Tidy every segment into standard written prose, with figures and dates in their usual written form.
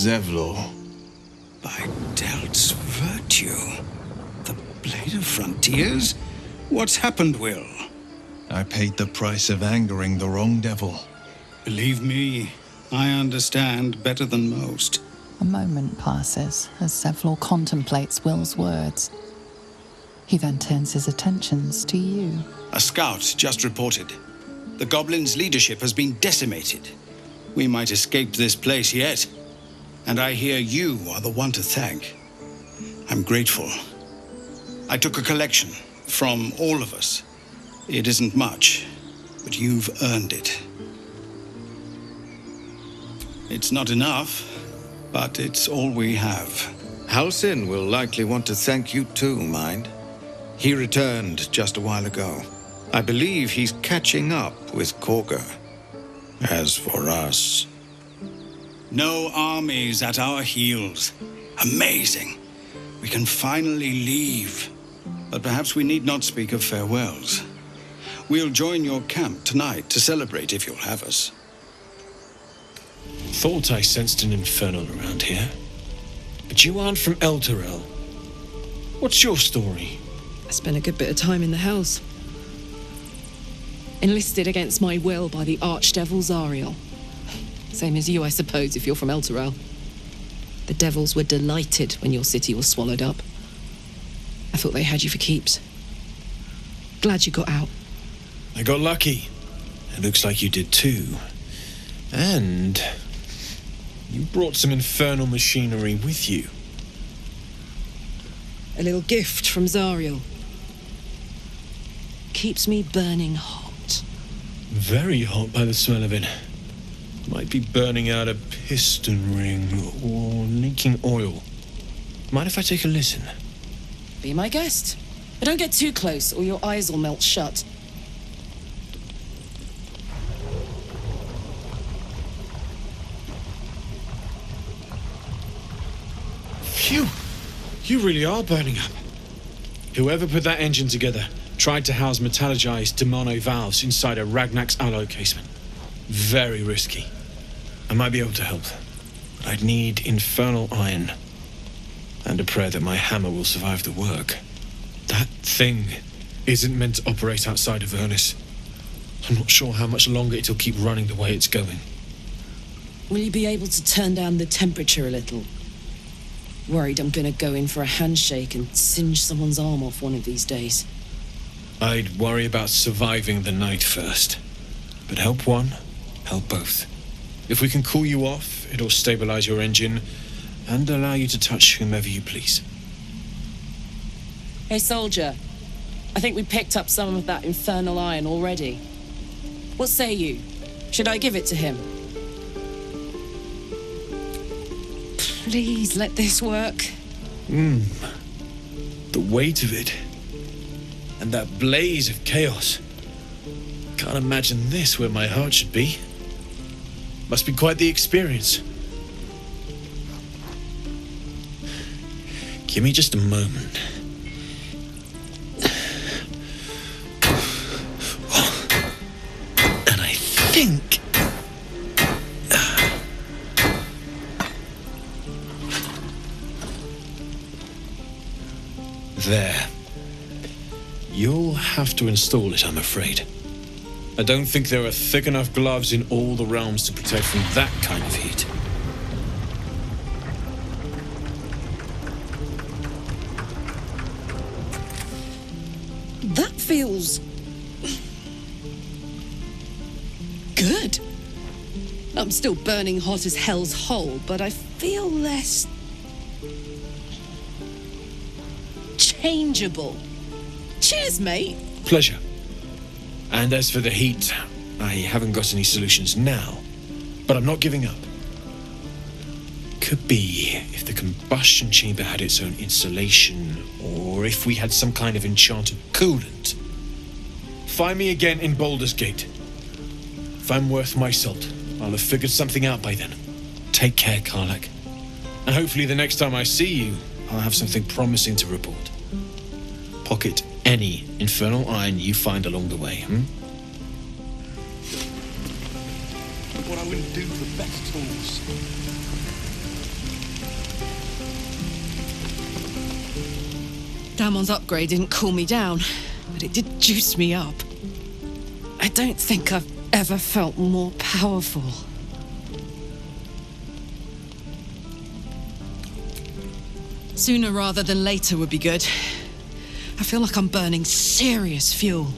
Zevlor. By Delt's virtue. The Blade of Frontiers? What's happened, Will? I paid the price of angering the wrong devil. Believe me, I understand better than most. A moment passes as Zevlor contemplates Will's words. He then turns his attentions to you. A scout just reported. The goblins' leadership has been decimated. We might escape this place yet. And I hear you are the one to thank. I'm grateful. I took a collection from all of us. It isn't much, but you've earned it. It's not enough, but it's all we have. Halsin will likely want to thank you too, mind. He returned just a while ago. I believe he's catching up with Korga. As for us... No armies at our heels. Amazing. We can finally leave. But perhaps we need not speak of farewells. We'll join your camp tonight to celebrate if you'll have us. Thought I sensed an infernal around here. But you aren't from Elturel. What's your story? I spent a good bit of time in the Hells. Enlisted against my will by the Archdevil Zariel. Same as you, I suppose, if you're from Elturel. The devils were delighted when your city was swallowed up. I thought they had you for keeps. Glad you got out. I got lucky. It looks like you did too. And you brought some infernal machinery with you. A little gift from Zariel. Keeps me burning hot. Very hot by the smell of it. Might be burning out a piston ring or leaking oil. Mind if I take a listen? Be my guest. But don't get too close or your eyes will melt shut. Phew! You really are burning up. Whoever put that engine together tried to house metallogized Demono valves inside a Ragnak's alloy casement. Very risky. I might be able to help, but I'd need infernal iron. And a prayer that my hammer will survive the work. That thing isn't meant to operate outside of Vernus. I'm not sure how much longer it'll keep running the way it's going. Will you be able to turn down the temperature a little? Worried I'm gonna go in for a handshake and singe someone's arm off one of these days. I'd worry about surviving the night first. But help one, help both. If we can cool you off, it'll stabilize your engine and allow you to touch whomever you please. Hey, soldier. I think we picked up some of that infernal iron already. What say you? Should I give it to him? Please let this work. The weight of it. And that blaze of chaos. Can't imagine this where my heart should be. Must be quite the experience. Give me just a moment. And I think... There. You'll have to install it, I'm afraid. I don't think there are thick enough gloves in all the realms to protect from that kind of heat. That feels... good. I'm still burning hot as hell's hole, but I feel less... changeable. Cheers, mate. Pleasure. And as for the heat, I haven't got any solutions now, but I'm not giving up. Could be if the combustion chamber had its own insulation, or if we had some kind of enchanted coolant. Find me again in Baldur's Gate. If I'm worth my salt, I'll have figured something out by then. Take care, Karlak. And hopefully the next time I see you, I'll have something promising to report. Pocket any infernal iron you find along the way, What I wouldn't do for better tools. Damon's upgrade didn't cool me down, but it did juice me up. I don't think I've ever felt more powerful. Sooner rather than later would be good. I feel like I'm burning serious fuel.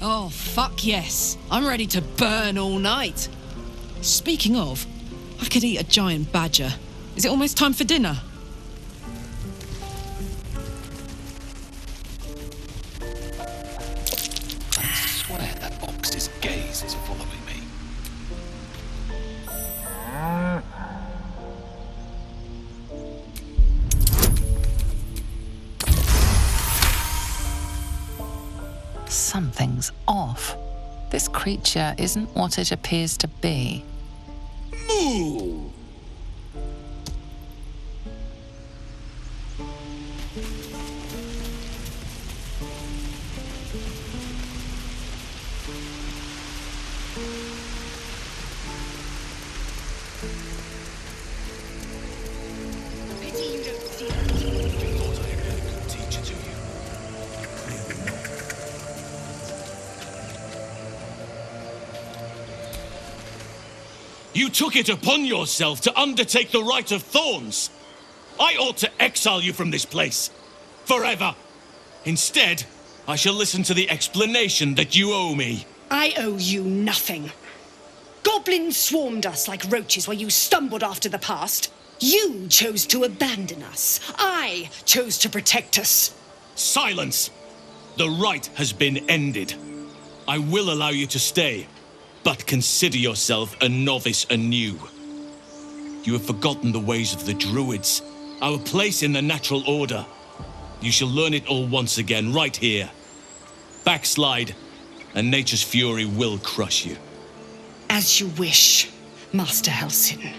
Oh, fuck yes. I'm ready to burn all night. Speaking of, I could eat a giant badger. Is it almost time for dinner? I swear that ox's gaze is following me. Something's off. This creature isn't what it appears to be. Moo! Pity you don't see that. You thought I had been a good teacher to you? Clearly not. You took it upon yourself to undertake the rite of thorns. I ought to exile you from this place. Forever. Instead, I shall listen to the explanation that you owe me. I owe you nothing. Goblins swarmed us like roaches while you stumbled after the past. You chose to abandon us. I chose to protect us. Silence! The rite has been ended. I will allow you to stay, but consider yourself a novice anew. You have forgotten the ways of the druids, our place in the natural order. You shall learn it all once again, right here. Backslide, and nature's fury will crush you. As you wish, Master Halsin.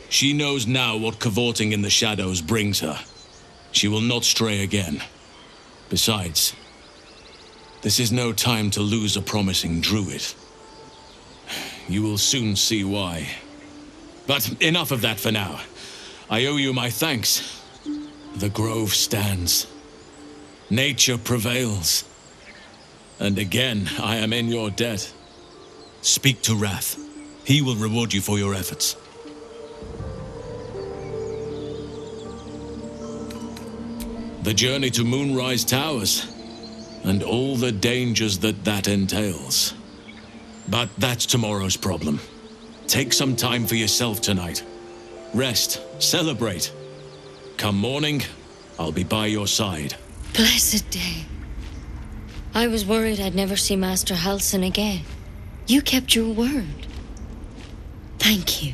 She knows now what cavorting in the shadows brings her. She will not stray again. Besides, this is no time to lose a promising druid. You will soon see why. But enough of that for now. I owe you my thanks. The grove stands. Nature prevails. And again, I am in your debt. Speak to Wrath. He will reward you for your efforts. The journey to Moonrise Towers, and all the dangers that entails. But that's tomorrow's problem. Take some time for yourself tonight. Rest, celebrate. Come morning, I'll be by your side. Blessed day. I was worried I'd never see Master Halsin again. You kept your word. Thank you.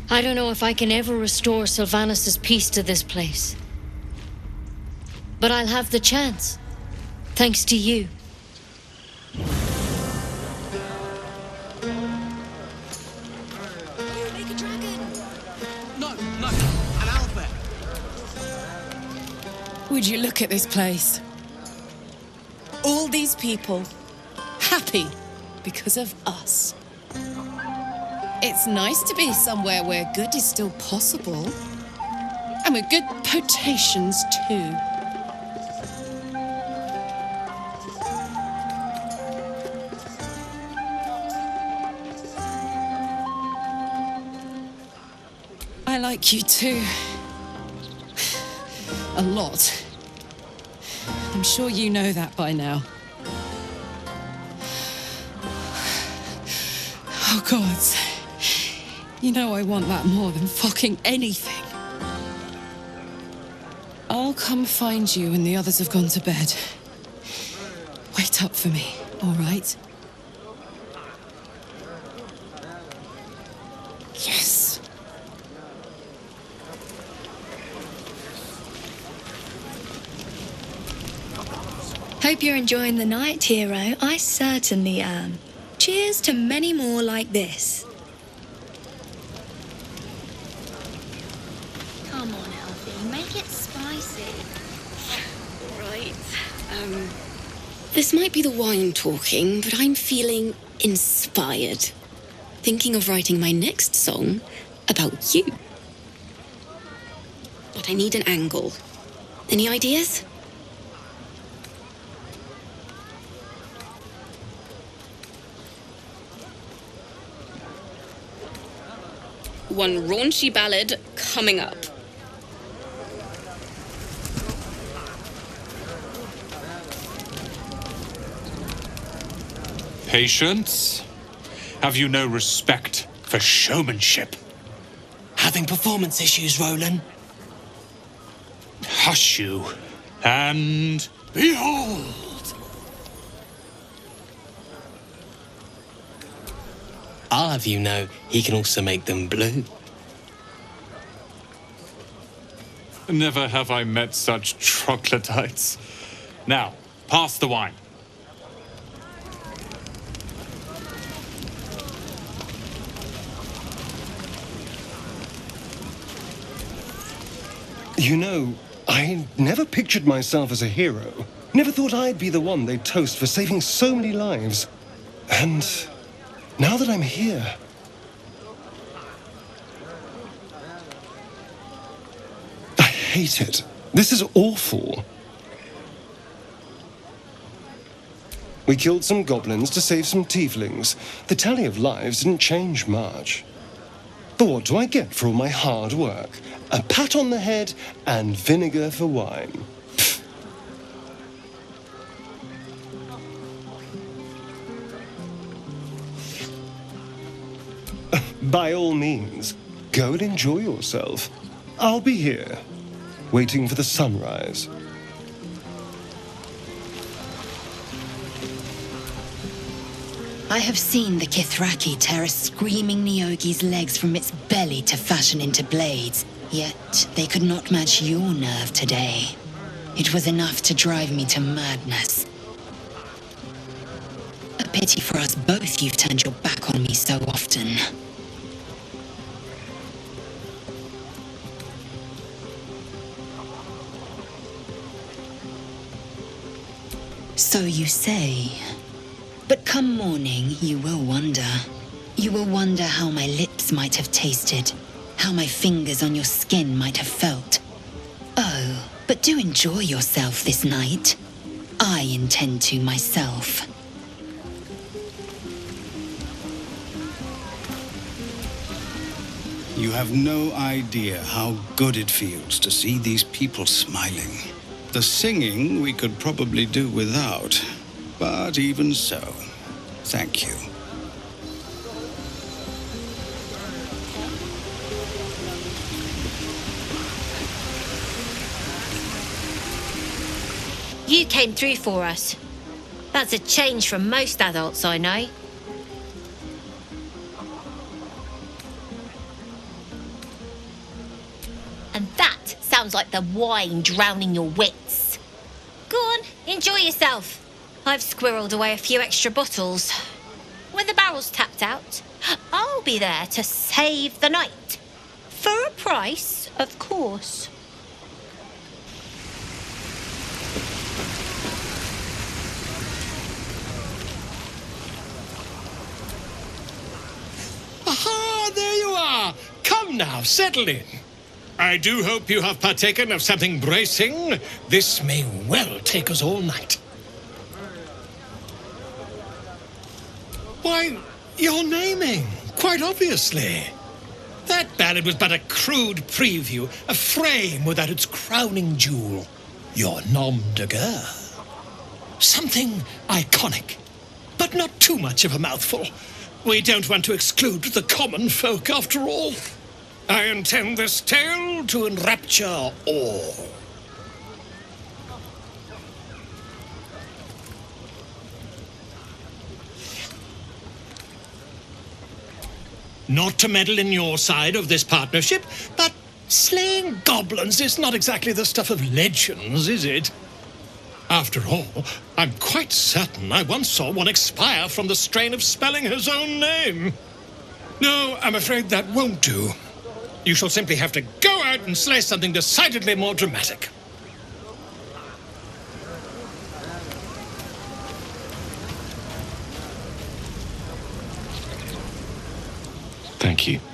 I don't know if I can ever restore Sylvanus' peace to this place. But I'll have the chance. Thanks to you. Would you look at this place? All these people happy because of us. It's nice to be somewhere where good is still possible. And with good potations, too. I like you, too. A lot. I'm sure you know that by now. Oh, God. You know I want that more than fucking anything. I'll come find you when the others have gone to bed. Wait up for me, all right? Yes. Hope you're enjoying the night, hero. I certainly am. Cheers to many more like this. Come on, Elfie, make it spicy. Right. This might be the wine talking, but I'm feeling inspired. Thinking of writing my next song about you. But I need an angle. Any ideas? One raunchy ballad coming up. Patience? Have you no respect for showmanship? Having performance issues, Roland. Hush you, and behold! I'll have you know, he can also make them blue. Never have I met such troglodytes. Now, pass the wine. You know, I never pictured myself as a hero. Never thought I'd be the one they'd toast for saving so many lives. And now that I'm here... I hate it. This is awful. We killed some goblins to save some tieflings. The tally of lives didn't change much. But what do I get for all my hard work? A pat on the head and vinegar for wine. By all means, go and enjoy yourself. I'll be here, waiting for the sunrise. I have seen the Kithraki tear a screaming Neogi's legs from its belly to fashion into blades, yet they could not match your nerve today. It was enough to drive me to madness. A pity for us both you've turned your back on me so often. So you say. But come morning, you will wonder. You will wonder how my lips might have tasted, how my fingers on your skin might have felt. Oh, but do enjoy yourself this night. I intend to myself. You have no idea how good it feels to see these people smiling. The singing we could probably do without, but even so, thank you. You came through for us. That's a change from most adults I know. And that sounds like the wine drowning your wits. Go on, enjoy yourself. I've squirreled away a few extra bottles. When the barrel's tapped out, I'll be there to save the night. For a price, of course. Aha, there you are. Come now, settle in. I do hope you have partaken of something bracing. This may well take us all night. Why, you're naming, quite obviously. That ballad was but a crude preview, a frame without its crowning jewel. Your nom de guerre. Something iconic, but not too much of a mouthful. We don't want to exclude the common folk, after all. I intend this tale to enrapture all. Not to meddle in your side of this partnership, but slaying goblins is not exactly the stuff of legends, is it? After all, I'm quite certain I once saw one expire from the strain of spelling his own name. No, I'm afraid that won't do. You shall simply have to go out and slay something decidedly more dramatic. Thank you.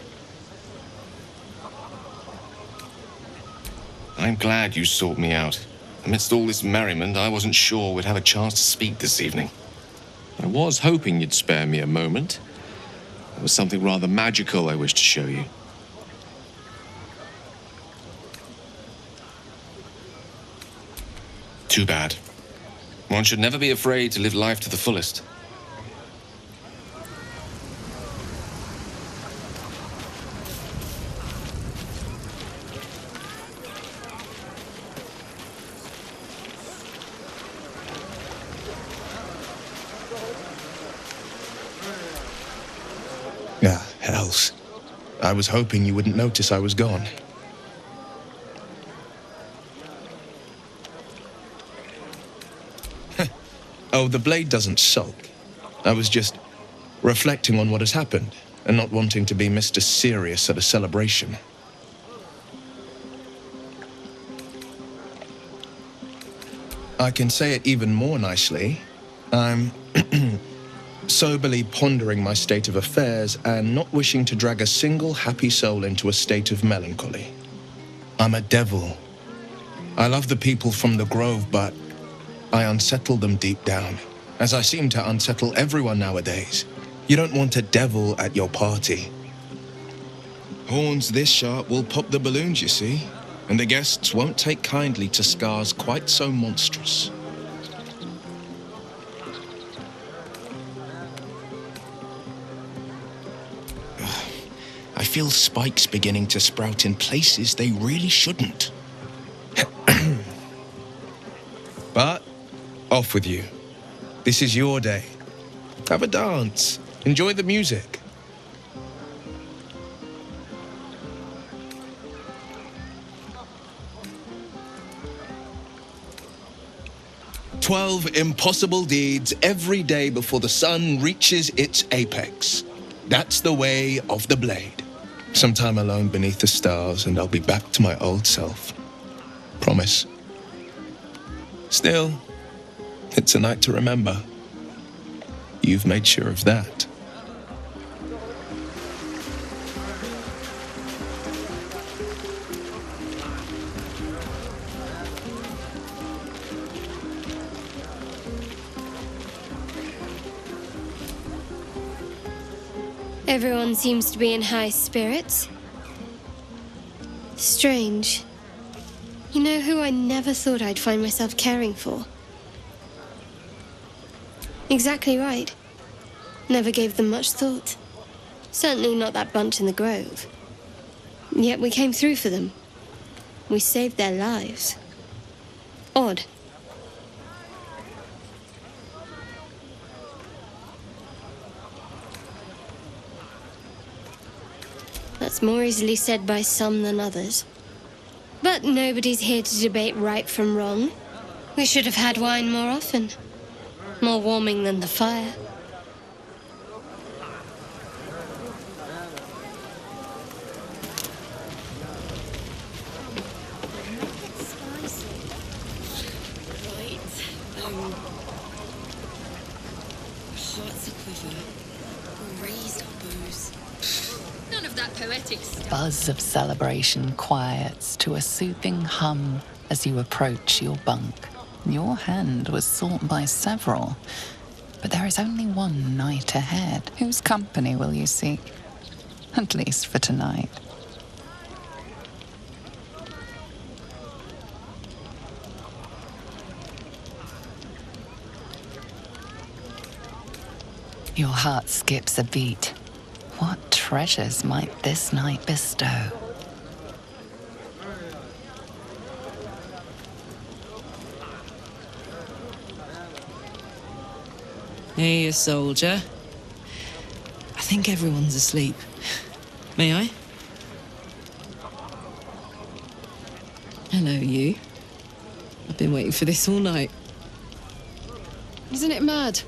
I'm glad you sought me out. Amidst all this merriment, I wasn't sure we'd have a chance to speak this evening. I was hoping you'd spare me a moment. There was something rather magical I wished to show you. Too bad. One should never be afraid to live life to the fullest. Ah, hells. I was hoping you wouldn't notice I was gone. Oh, the blade doesn't sulk. I was just reflecting on what has happened and not wanting to be Mr. Serious at a celebration. I can say it even more nicely. I'm soberly pondering my state of affairs and not wishing to drag a single happy soul into a state of melancholy. I'm a devil. I love the people from the Grove, but I unsettle them deep down, as I seem to unsettle everyone nowadays. You don't want a devil at your party. Horns this sharp will pop the balloons, you see, and the guests won't take kindly to scars quite so monstrous. I feel spikes beginning to sprout in places they really shouldn't. But off with you. This is your day. Have a dance. Enjoy the music. "12 impossible deeds every day before the sun reaches its apex. That's the way of the blade. Some time alone beneath the stars and I'll be back to my old self. Promise. Still, it's a night to remember. You've made sure of that." Everyone seems to be in high spirits. Strange. You know who I never thought I'd find myself caring for? Exactly right. Never gave them much thought. Certainly not that bunch in the Grove. Yet we came through for them. We saved their lives. Odd. That's more easily said by some than others. But nobody's here to debate right from wrong. We should have had wine more often. More warming than the fire. Hearts a quiver. Raised our bows. None of that poetic stuff. Buzz of celebration quiets to a soothing hum as you approach your bunk. Your hand was sought by several, but there is only one night ahead. Whose company will you seek? At least for tonight. Your heart skips a beat. What treasures might this night bestow? Hey, soldier. I think everyone's asleep. May I? Hello, you. I've been waiting for this all night. Isn't it mad?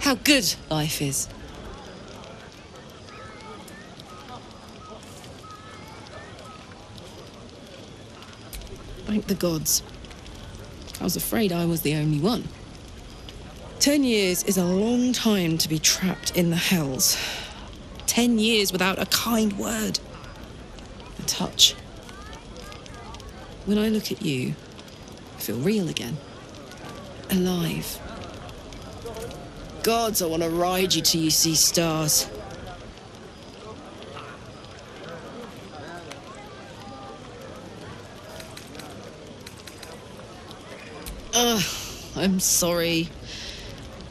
How good life is. Thank the gods. I was afraid I was the only one. 10 years is a long time to be trapped in the hells. 10 years without a kind word. A touch. When I look at you, I feel real again. Alive. Gods, I want to ride you till you see stars. I'm sorry.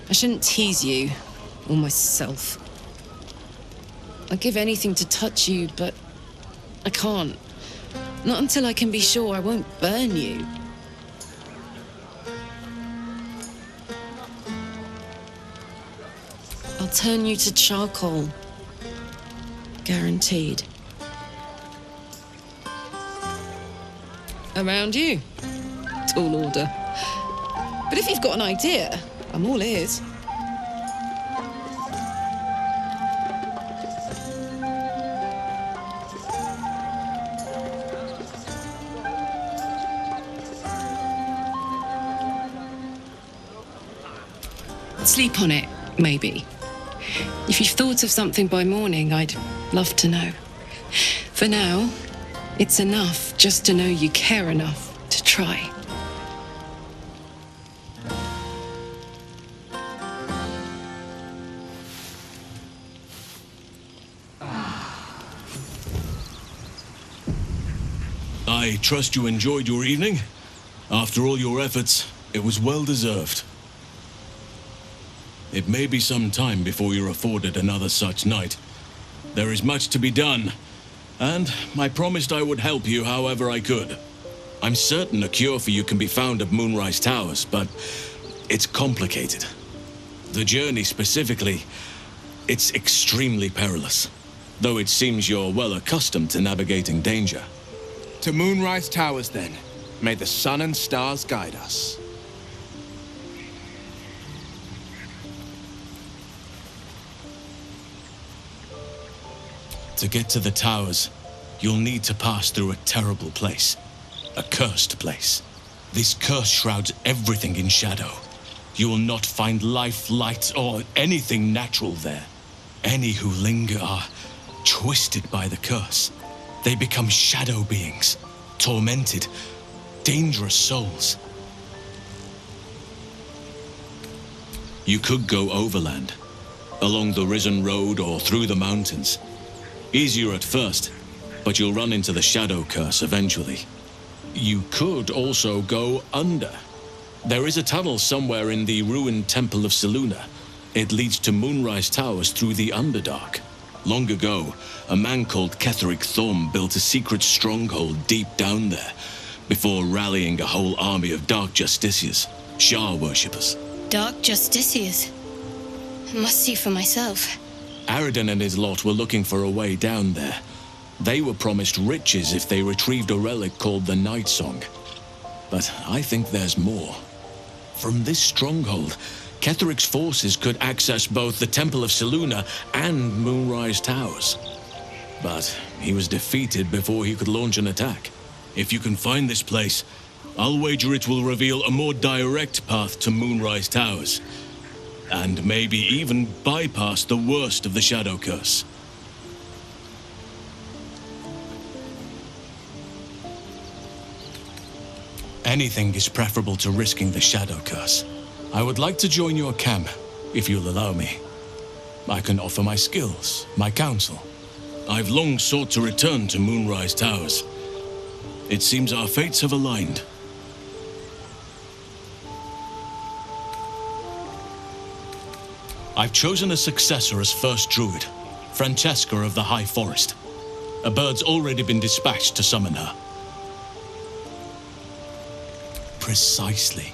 I shouldn't tease you, or myself. I'd give anything to touch you, but I can't. Not until I can be sure I won't burn you. I'll turn you to charcoal. Guaranteed. Around you. Tall order. But if you've got an idea, I'm all ears. Sleep on it, maybe. If you've thought of something by morning, I'd love to know. For now, it's enough just to know you care enough to try. I trust you enjoyed your evening. After all your efforts, it was well deserved. It may be some time before you're afforded another such night. There is much to be done, and I promised I would help you however I could. I'm certain a cure for you can be found at Moonrise Towers, but it's complicated. The journey specifically, it's extremely perilous, though it seems you're well accustomed to navigating danger. To Moonrise Towers, then. May the sun and stars guide us. To get to the towers, you'll need to pass through a terrible place. A cursed place. This curse shrouds everything in shadow. You will not find life, light, or anything natural there. Any who linger are twisted by the curse. They become shadow beings, tormented, dangerous souls. You could go overland, along the Risen Road or through the mountains. Easier at first, but you'll run into the shadow curse eventually. You could also go under. There is a tunnel somewhere in the ruined Temple of Selûne. It leads to Moonrise Towers through the Underdark. Long ago, a man called Ketheric Thorm built a secret stronghold deep down there, before rallying a whole army of Dark Justiciars, Shah worshippers. Dark Justiciars. Must see for myself. Aradin and his lot were looking for a way down there. They were promised riches if they retrieved a relic called the Night Song. But I think there's more. From this stronghold, Ketheric's forces could access both the Temple of Selûne and Moonrise Towers. But he was defeated before he could launch an attack. If you can find this place, I'll wager it will reveal a more direct path to Moonrise Towers. And maybe even bypass the worst of the Shadow Curse. Anything is preferable to risking the Shadow Curse. I would like to join your camp, if you'll allow me. I can offer my skills, my counsel. I've long sought to return to Moonrise Towers. It seems our fates have aligned. I've chosen a successor as first druid, Francesca of the High Forest. A bird's already been dispatched to summon her. Precisely.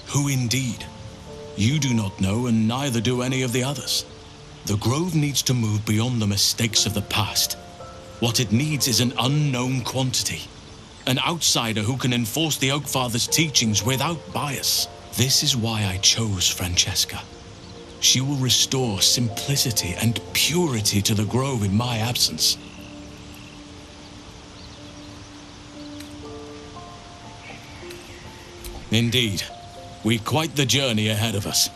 Who indeed? You do not know, and neither do any of the others. The Grove needs to move beyond the mistakes of the past. What it needs is an unknown quantity. An outsider who can enforce the Oakfather's teachings without bias. This is why I chose Francesca. She will restore simplicity and purity to the Grove in my absence. Indeed, we've quite the journey ahead of us.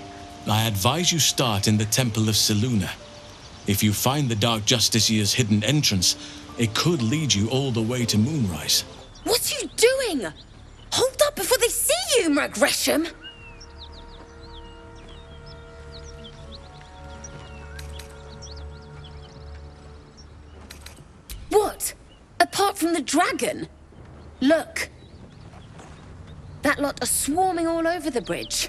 I advise you start in the Temple of Selûne. If you find the Dark Justiciar's hidden entrance, it could lead you all the way to Moonrise. What are you doing? Hold up before they see you, Merc Gresham! What? Apart from the dragon? Look. That lot are swarming all over the bridge.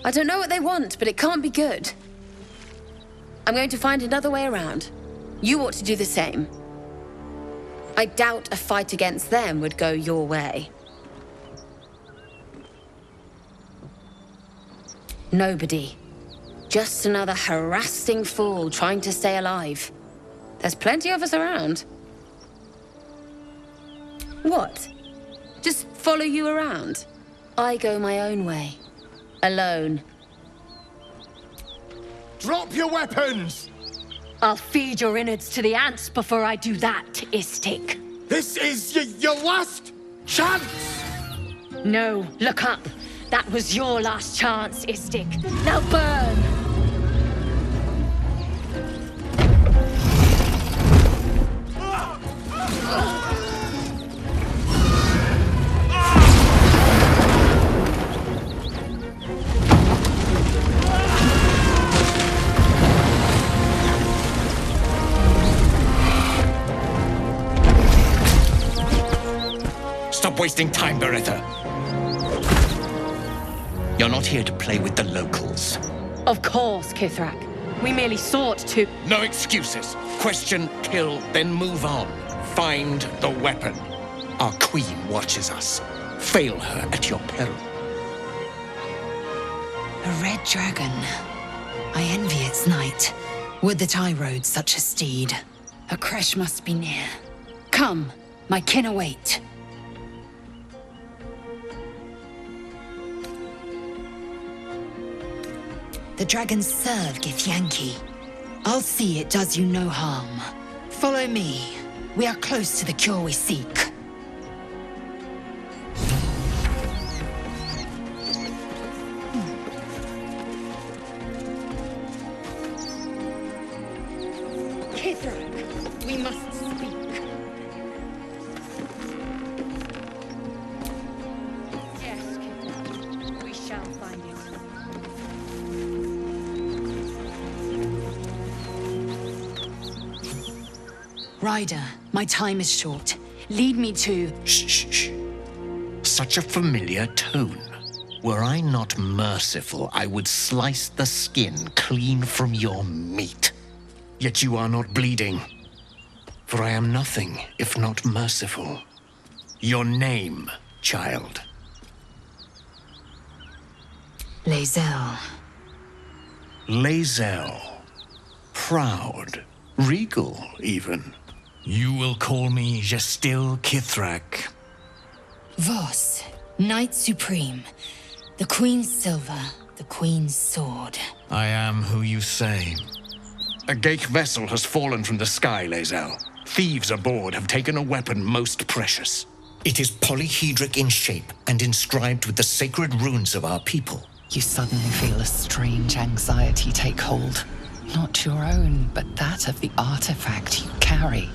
I don't know what they want, but it can't be good. I'm going to find another way around. You ought to do the same. I doubt a fight against them would go your way. Nobody. Just another harassing fool trying to stay alive. There's plenty of us around. What? Just follow you around? I go my own way. Alone. Drop your weapons! I'll feed your innards to the ants before I do that, Istik. This is your last chance! No, look up. That was your last chance, Istik. Now burn! Stop wasting time, Beretta. You're not here to play with the locals. Of course, Kithrak. We merely sought to... No excuses. Question, kill, then move on. Find the weapon. Our queen watches us. Fail her at your peril. A red dragon. I envy its knight. Would that I rode such a steed. A crash must be near. Come, my kin await. The dragons serve Githyanki. I'll see it does you no harm. Follow me. We are close to the cure we seek. Kithrak, we must speak. Yes, Kithrak. We shall find it. Ryder, my time is short. Lead me to... Shh. Such a familiar tone. Were I not merciful, I would slice the skin clean from your meat. Yet you are not bleeding. For I am nothing if not merciful. Your name, child. Lae'zel. Lae'zel. Proud. Regal, even. You will call me Gestil Kithrak. Voss, Knight Supreme. The Queen's silver, the Queen's sword. I am who you say. A Geich vessel has fallen from the sky, Lae'zel. Thieves aboard have taken a weapon most precious. It is polyhedric in shape and inscribed with the sacred runes of our people. You suddenly feel a strange anxiety take hold. Not your own, but that of the artifact you carry.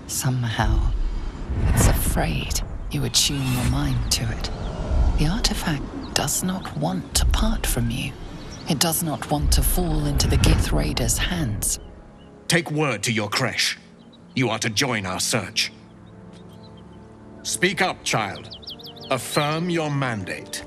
Somehow, it's afraid you attune your mind to it. The artifact does not want to part from you. It does not want to fall into the Gith Raiders' hands. Take word to your creche. You are to join our search. Speak up, child. Affirm your mandate.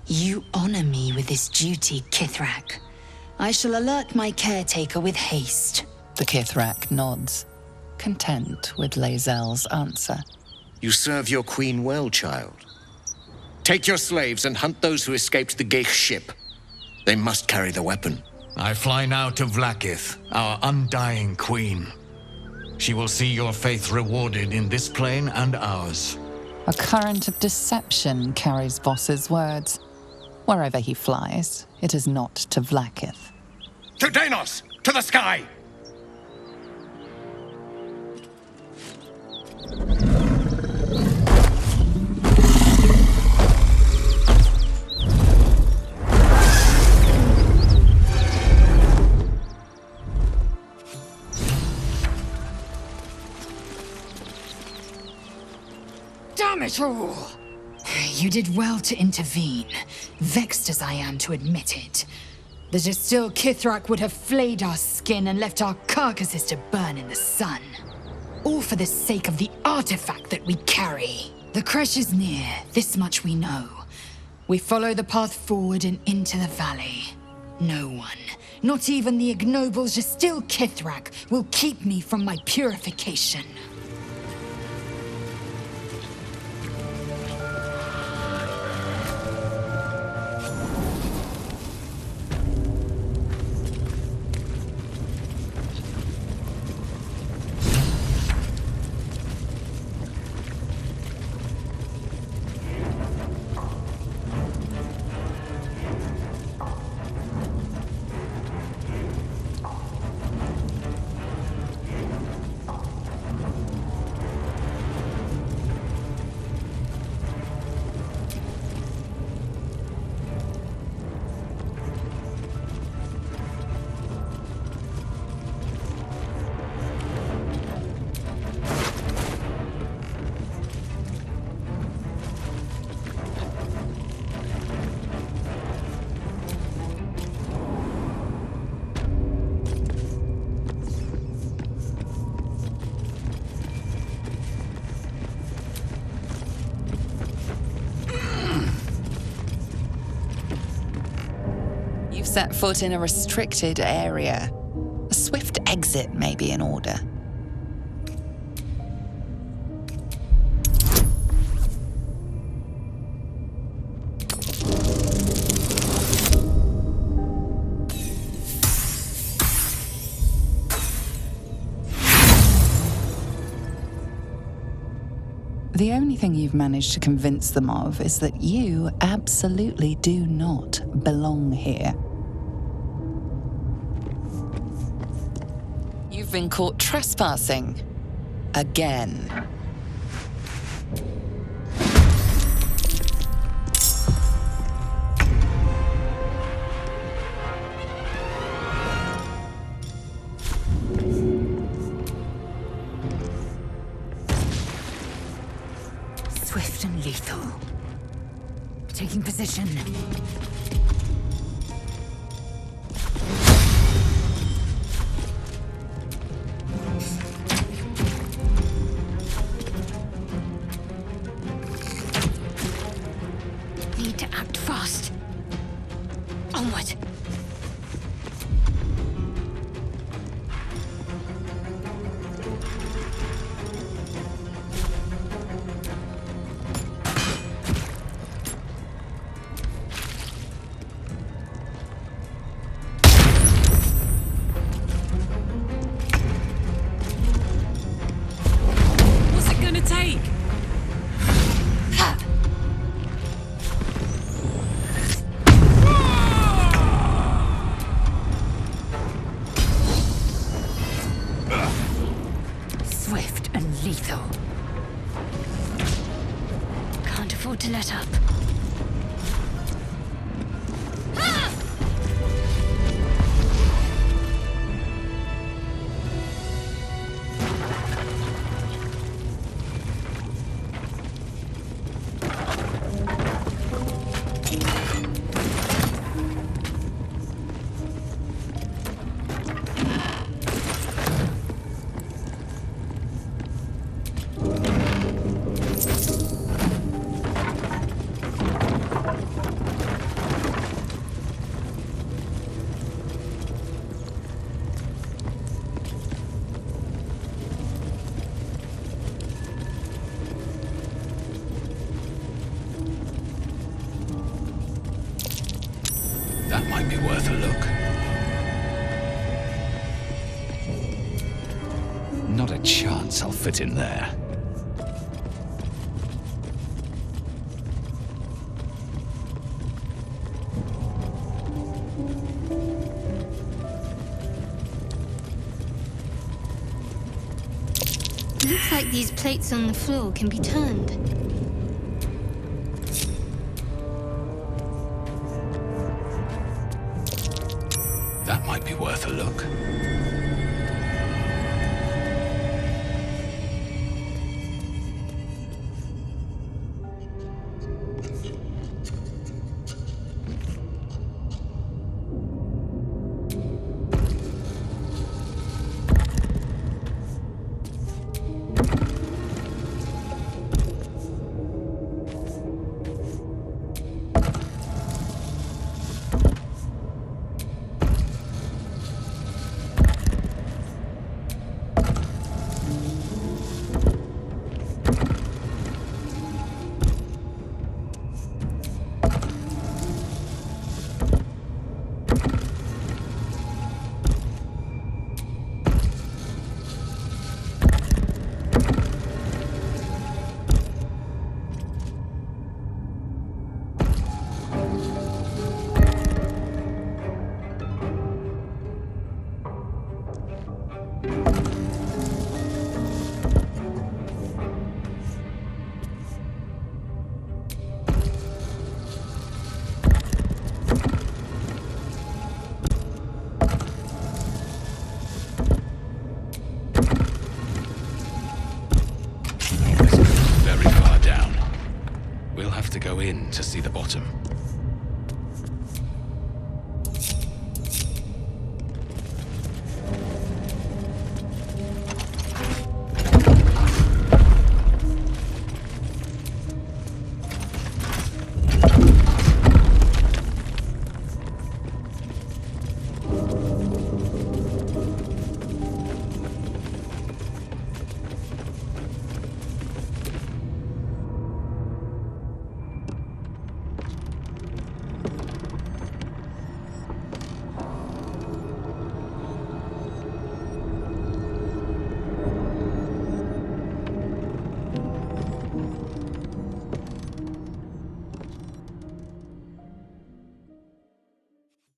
You honor me with this duty, Kithrak. I shall alert my caretaker with haste. The Kithrak nods, content with Lae'zel's answer. You serve your queen well, child. Take your slaves and hunt those who escaped the Geich ship. They must carry the weapon. I fly now to Vlaakith, our undying queen. She will see your faith rewarded in this plane and ours. A current of deception carries Voss's words. Wherever he flies, it is not to Vlaakith. To Danos! To the sky! Damn it all! You did well to intervene, vexed as I am to admit it. The distilled Kithrak would have flayed our skin and left our carcasses to burn in the sun. All for the sake of the artifact that we carry. The crash is near, this much we know. We follow the path forward and into the valley. No one, not even the ignoble distilled Kithrak, will keep me from my purification. Set foot in a restricted area. A swift exit may be in order. The only thing you've managed to convince them of is that you absolutely do not belong here. You've been caught trespassing. Again. Swift and lethal. Taking position. Need to act fast. Onward. What's it gonna take? Swift and lethal. Can't afford to let up. That might be worth a look. doubts I'll fit in there. Looks like these plates on the floor can be turned. That might be worth a look. Very far down. We'll have to go in to see the bottom.